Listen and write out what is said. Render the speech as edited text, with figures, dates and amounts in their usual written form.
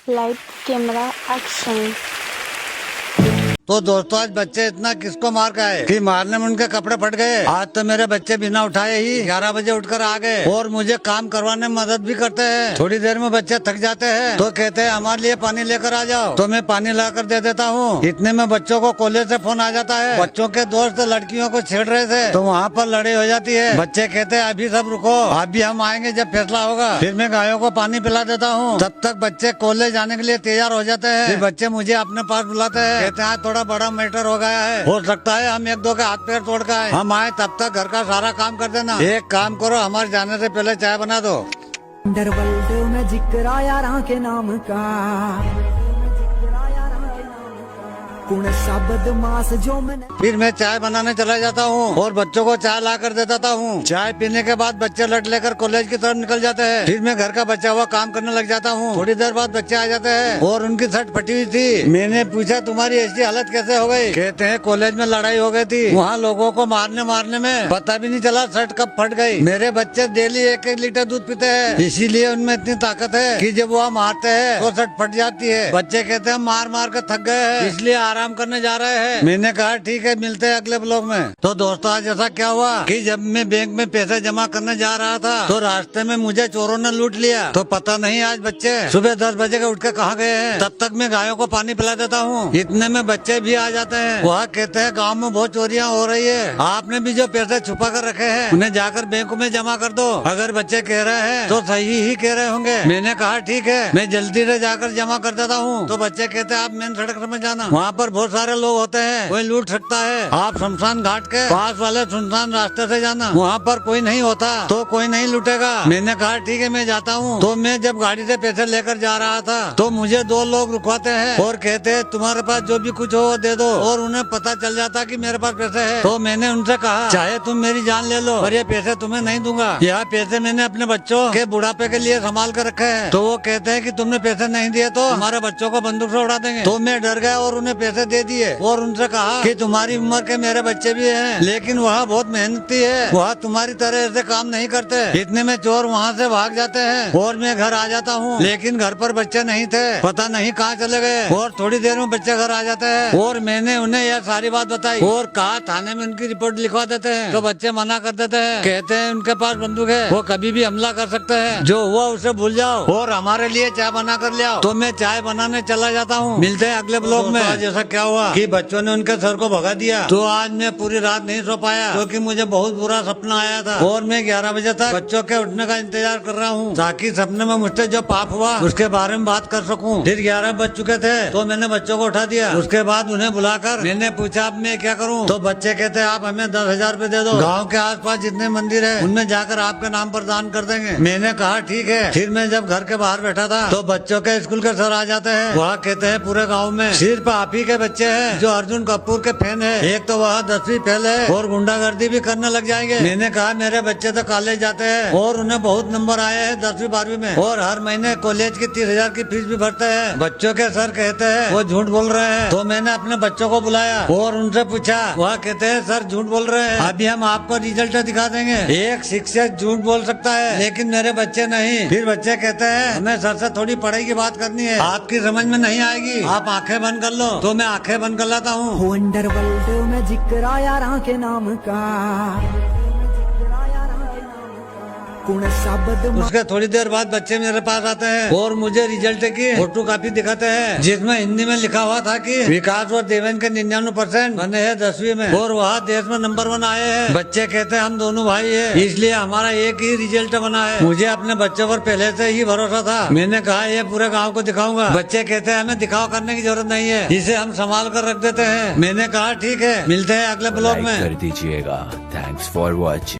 Light camera action. तो दोस्तों आज बच्चे इतना किसको मार गए कि मारने में उनके कपड़े फट गए। आज तो मेरे बच्चे बिना उठाए ही 11 बजे उठकर आ गए और मुझे काम करवाने में मदद भी करते हैं। थोड़ी देर में बच्चे थक जाते हैं तो कहते हैं हमारे लिए पानी लेकर आ जाओ, तो मैं पानी लाकर दे देता हूँ। इतने में बच्चों को कॉलेज से फोन आ जाता है, बच्चों के दोस्त लड़कियों को छेड़ रहे थे तो वहाँ पर लड़ाई हो जाती है। बच्चे कहते हैं अभी सब रुको, अभी हम आएंगे जब फैसला होगा। फिर मैं गायों को पानी पिला देता हूँ। तब तक बच्चे कॉलेज जाने के लिए तैयार हो जाते हैं। फिर बच्चे मुझे अपने पास बुलाते हैं, कहते हैं थोड़ा बड़ा मैटर हो गया है, हो सकता है हम एक दो के हाथ पैर तोड़ के आए, हम आए तब तक घर का सारा काम कर देना। एक काम करो, हमारे जाने से पहले चाय बना दो। अंडरवर्ल्ड में जिक्र आया राह के नाम का, कौन सा बदमाश जो मैंने। फिर मैं चाय बनाने चला जाता हूँ और बच्चों को चाय ला कर देता हूँ। चाय पीने के बाद बच्चे लट लेकर कॉलेज की तरफ निकल जाते हैं। फिर मैं घर का बचा हुआ काम करने लग जाता हूँ। थोड़ी देर बाद बच्चे आ जाते हैं और उनकी शर्ट फटी हुई थी। मैंने पूछा तुम्हारी ऐसी हालत कैसे हो गई? कहते हैं कॉलेज में लड़ाई हो गई थी, वहाँ लोगों को मारने में पता भी नहीं चला शर्ट कब फट गई। मेरे बच्चे डेली 1-1 लीटर दूध पीते हैं, इसीलिए उनमें इतनी ताकत है कि जब वो मारते हैं तो शर्ट फट जाती है। बच्चे कहते हैं मार कर थक गए हैं, इसलिए आराम करने जा रहे हैं। मैंने कहा ठीक है, मिलते हैं अगले ब्लॉग में। तो दोस्तों आज ऐसा क्या हुआ कि जब मैं बैंक में पैसे जमा करने जा रहा था तो रास्ते में मुझे चोरों ने लूट लिया। तो पता नहीं आज बच्चे सुबह 10 बजे के उठ के कहाँ गए हैं। तब तक मैं गायों को पानी पिला देता हूँ। इतने में बच्चे भी आ जाते हैं। वह कहते हैं गाँव में बहुत चोरियाँ हो रही है, आपने भी जो पैसे छुपा कर रखे हैं उन्हें जाकर बैंक में जमा कर दो। अगर बच्चे कह रहे हैं तो सही ही कह रहे होंगे। मैंने कहा ठीक है, मैं जल्दी से जाकर जमा कर देता हूँ। तो बच्चे कहते हैं आप मेन सड़क में जाना, वहाँ पर बहुत सारे लोग होते हैं, कोई लूट सकता है। आप शमशान घाट के पास वाले सुनसान रास्ते से जाना, वहाँ पर कोई नहीं होता तो कोई नहीं लूटेगा। मैंने कहा ठीक है मैं जाता हूँ। तो मैं जब गाड़ी से पैसे लेकर जा रहा था तो मुझे 2 लोग रुकवाते हैं और कहते हैं तुम्हारे पास जो भी कुछ हो वो दे दो। और उन्हें पता चल जाता कि मेरे पास पैसे है। तो मैंने उनसे कहा चाहे तुम मेरी जान ले लो पर ये पैसे तुम्हें नहीं दूंगा, यह पैसे मैंने अपने बच्चों के बुढ़ापे के लिए संभाल कर रखे हैं। तो वो कहते हैं कि तुमने पैसे नहीं दिए तो हमारे बच्चों को बंदूक से उड़ा देंगे। तो मैं डर गया और उन्हें पैसे दे दिए और उनसे कहा कि तुम्हारी उम्र के मेरे बच्चे भी हैं, लेकिन वह बहुत मेहनती है, वह तुम्हारी तरह ऐसे काम नहीं करते। इतने में चोर वहाँ से भाग जाते हैं और मैं घर आ जाता हूँ, लेकिन घर पर बच्चे नहीं थे, पता नहीं कहाँ चले गए। और थोड़ी देर में बच्चे घर आ जाते हैं और मैंने उन्हें यह सारी बात बताई और कहा थाने में उनकी रिपोर्ट लिखवा देते हैं। तो बच्चे मना कर देते हैं, कहते हैं उनके पास बंदूक है, वो कभी भी हमला कर सकते हैं, जो हुआ उसे भूल जाओ और हमारे लिए चाय बना कर ले आओ। तो मैं चाय बनाने चला जाता हूँ। मिलते हैं अगले ब्लॉग में। आज ऐसा क्या हुआ कि बच्चों ने उनके सर को भगा दिया। तो आज मैं पूरी रात नहीं सो पाया क्योंकि मुझे बहुत बुरा सपना आया था और मैं 11 बजे तक बच्चों के उठने का इंतजार कर रहा हूँ ताकि सपने में मुझसे जो पाप हुआ उसके बारे में बात कर सकूं। फिर 11 बज चुके थे तो मैंने बच्चों को उठा दिया। उसके बाद उन्हें बुलाकर मैंने पूछा अब मैं क्या करूँ। तो बच्चे कहते हैं आप हमें 10,000 रुपए दे दो, गाँव के आसपास जितने मंदिर है उनमें जाकर आपके नाम पर दान कर देंगे। मैंने कहा ठीक है। फिर मैं जब घर के बाहर बैठा था तो बच्चों के स्कूल के सर आ जाते हैं। वह कहते हैं पूरे गाँव में सिर्फ आप ही के बच्चे हैं जो अर्जुन कपूर के फैन है, एक तो वह 10वीं फेल है और गुंडागर्दी भी करने लग जाएंगे। मैंने कहा मेरे बच्चे तो कॉलेज जाते हैं और उन्हें बहुत नंबर आए हैं 10वीं 12वीं में और हर महीने कॉलेज की 30,000 की फीस भी भरते हैं। बच्चों के सर कहते हैं वो झूठ बोल रहे हैं। तो मैंने अपने बच्चों को बुलाया और उनसे पूछा, वह कहते हैं सर झूठ बोल रहे हैं, अभी हम आपको रिजल्ट दिखा देंगे। एक शिक्षक झूठ बोल सकता है लेकिन मेरे बच्चे नहीं। फिर बच्चे कहते हैं हमें सर से थोड़ी पढ़ाई की बात करनी है, आपकी समझ में नहीं आएगी, आप आंखें बंद कर लो। तो मैं आंखें बंद कर लेता हूँ। अंडरवर्ल्ड में जिक्र आया राह के नाम का, कौन सा बदमाश। उसके थोड़ी देर बाद बच्चे मेरे पास आते हैं और मुझे रिजल्ट की फोटो कॉपी दिखाते हैं जिसमें हिंदी में लिखा हुआ था कि विकास और देवेन के 99% बने हैं 10वीं में और वह देश में नंबर 1 आए हैं। बच्चे कहते हैं हम दोनों भाई हैं इसलिए हमारा एक ही रिजल्ट बना है। मुझे अपने बच्चों पर पहले से ही भरोसा था। मैंने कहा ये पूरे गाँव को दिखाऊंगा। बच्चे कहते हैं हमें दिखाव करने की जरूरत नहीं है, इसे हम संभाल कर रख देते हैं। मैंने कहा ठीक है, मिलते हैं अगले ब्लॉग में। कर दीजिएगा। Thanks for watching.